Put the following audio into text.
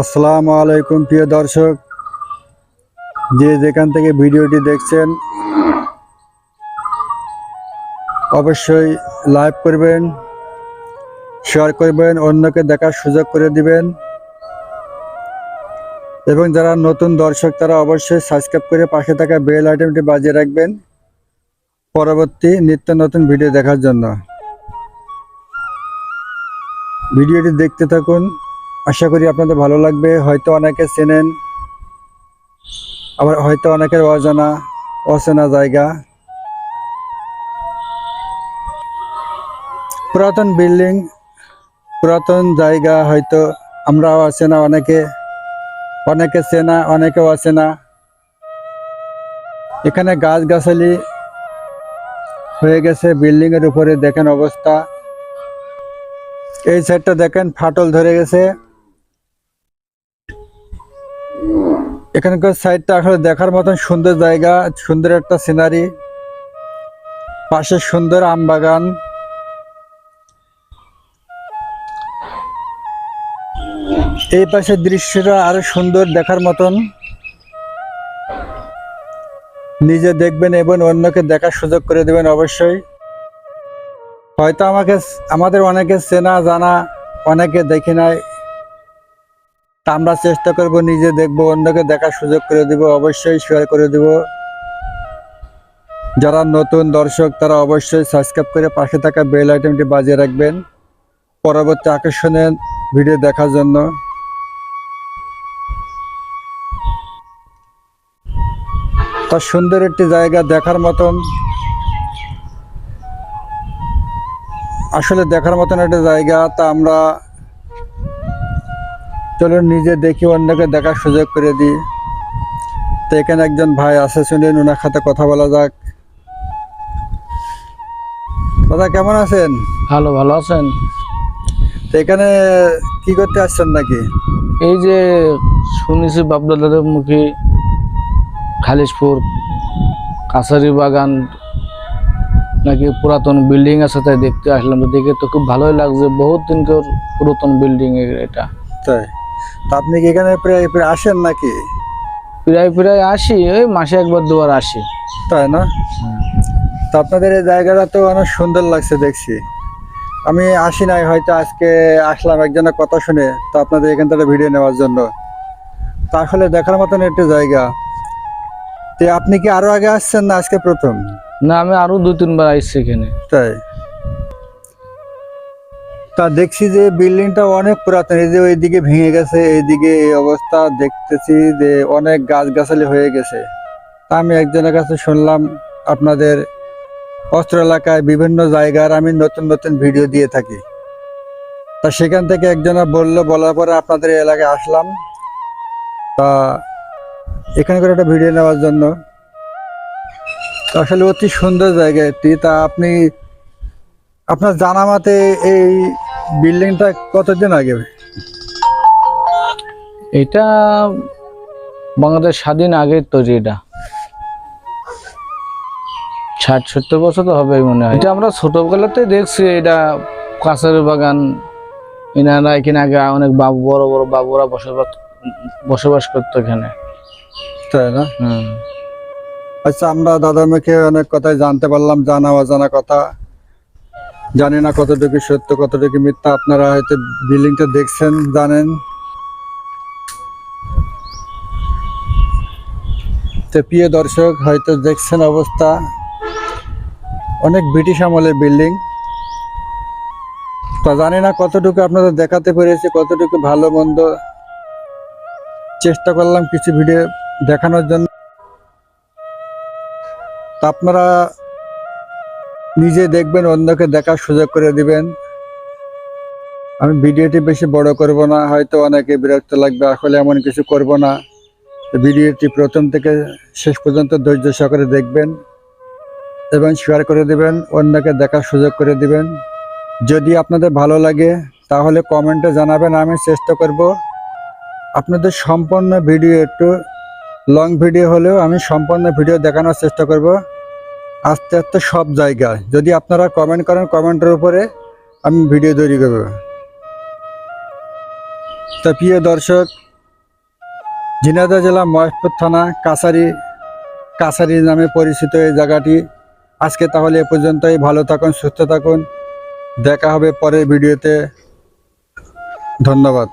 আসসালামু আলাইকুম প্রিয় দর্শক, যে যেখান থেকে ভিডিওটি দেখছেন অবশ্যই লাইক করবেন, শেয়ার করবেন, অন্যকে দেখার সুযোগ করে দিবেন এবং যারা নতুন দর্শক তারা অবশ্যই সাবস্ক্রাইব করে পাশে থাকা বেল আইটেমটি বাজিয়ে রাখবেন পরবর্তী নিত্য নতুন ভিডিও দেখার জন্য। ভিডিওটি দেখতে থাকুন, আশা করি আপনাদের ভালো লাগবে। হয়তো অনেকে চেনেন, আবার হয়তো অনেকের অচেনা জায়গা, পুরাতন বিল্ডিং, পুরাতন জায়গা হয়তো আমরাও অচেনা, অনেকে চেনা, অনেকেও অচেনা। এখানে গাছগাছালি হয়ে গেছে বিল্ডিং এর উপরে, দেখেন অবস্থা। এই সাইডটা দেখেন ফাটল ধরে গেছে। এখানকার সাইডটা আসলে দেখার মতন সুন্দর জায়গা, সুন্দর একটা সিনারি, পাশে সুন্দর আম বাগান। এই পাশের দৃশ্যটা আরো সুন্দর দেখার মতন, নিজে দেখবেন এবং অন্যকে দেখার সুযোগ করে দেবেন অবশ্যই। হয়তো আমাদের অনেকে চেনা জানা, অনেকে দেখি নাই, তা আমরা চেষ্টা করব, নিজে দেখবো, অন্যকে দেখার সুযোগ করে দিব, অবশ্যই শেয়ার করে দিব। যারা নতুন দর্শক তারা অবশ্যই সাবস্ক্রাইব করে পাশে থাকা বেল আইটেমটি বাজিয়ে রাখবেন পরবর্তী আকর্ষণীয় ভিডিও দেখার জন্য। তার সুন্দর একটি জায়গা দেখার মতন, আসলে দেখার মতন একটা জায়গা। তা আমরা চলুন নিজে দেখি, অন্যকে দেখার সুযোগ করে দিই। তো এখানে একজন ভাই আছে, শুনুন ওনার সাথে কথা বলা যাক। দাদা কেমন আছেন? ভালো আছেন? তো এখানে কি করতে আসছেন নাকি? এই যে শুনেছি বাপদাদাদের মুখে খালিশপুর কাছারি বাগান নাকি পুরাতন বিল্ডিং আছে, তাই দেখতে আসলাম। তো দেখে তো খুব ভালোই লাগছে, বহুত দিনকার পুরাতন বিল্ডিং এটা। তাই? তা আপনি কি এখানে প্রায় আসেন নাকি? প্রায় আসি, ওই মাসে একবার দুবার আসি। তাই না? তা আপনাদের এই জায়গাটা তো অনেক সুন্দর লাগছে দেখছি। আমি আসি নাই, হয়তো আজকে আসলাম একজনের কথা শুনে, তো আপনাদের এখান থেকে ভিডিও নেওয়ার জন্য। তা আসলে দেখার মতন একটি জায়গা। তো আপনি কি আরো আগে আসছেন না আজকে প্রথম? না, আমি আরো 2-3 বার আসছি এখানে। তাই? তা দেখছি যে বিল্ডিংটা অনেক পুরাতন, এই যে ওইদিকে ভেঙে গেছে, এইদিকে এই অবস্থা দেখতেছি যে অনেক গাছগাছালি হয়ে গেছে। তা আমি একজনের কাছে শুনলাম আপনাদের অস্ত্র এলাকায় বিভিন্ন জায়গার আমি নতুন নতুন ভিডিও দিয়ে থাকি। তা সেখান থেকে একজনা বলার পরে আপনাদের এই এলাকায় আসলাম, তা এখানকার একটা ভিডিও নেওয়ার জন্য। আসলে অতি সুন্দর জায়গা একটি। তা আপনার জানা মতে এই বিল্ডিংটা কতদিন আগে? এটা বাংলাদেশ স্বাধীন আগের তৈরি, এটা 60-70 বছর তো হবে মনে হয়। এটা আমরা ছোটবেলাতে দেখছি, এটা কাছারি বাগান। এনারা এখানে আগে অনেক বড় বড় বাবুরা বসবাস করতো এখানে। তাই না? আচ্ছা, আমরা দাদার মুখে অনেক কথাই জানতে পারলাম, জানা অজানা কথা। জানি না কতটুকু সত্য কতটুকু মিথ্যা, আপনারা হয়তো বিল্ডিংটা দেখছেন, জানেন। তো প্রিয় দর্শক হয়তো দেখছেন অবস্থা, অনেক ব্রিটিশ আমলের বিল্ডিং। তা জানি না কতটুকু আপনাদের দেখাতে পেরেছি, কতটুকু ভালো মন্দ চেষ্টা করলাম কিছু ভিডিও দেখানোর জন্য। তা আপনারা নিজে দেখবেন, অন্যকে দেখার সুযোগ করে দিবেন। আমি ভিডিওটি বেশি বড় করব না, হয়তো অনেকে বিরক্ত লাগবে, আসলে এমন কিছু করব না। ভিডিওটি প্রথম থেকে শেষ পর্যন্ত ধৈর্য সহকারে দেখবেন এবং শেয়ার করে দিবেন, অন্যকে দেখার সুযোগ করে দিবেন। যদি আপনাদের ভালো লাগে তাহলে কমেন্টে জানাবেন, আমি চেষ্টা করব আপনাদের সম্পূর্ণ ভিডিও, একটু লং ভিডিও হলেও আমি সম্পূর্ণ ভিডিও দেখানোর চেষ্টা করব আস্তে আস্তে সব জায়গায়। যদি আপনারা কমেন্ট করেন, কমেন্টের উপরে আমি ভিডিও তৈরি করব। তা প্রিয় দর্শক ঝিনাইদহ জেলা মহেশপুর থানা কাছারি নামে পরিচিত এই জায়গাটি। আজকে তাহলে এ পর্যন্তই। ভালো থাকুন, সুস্থ থাকুন, দেখা হবে পরের ভিডিওতে। ধন্যবাদ।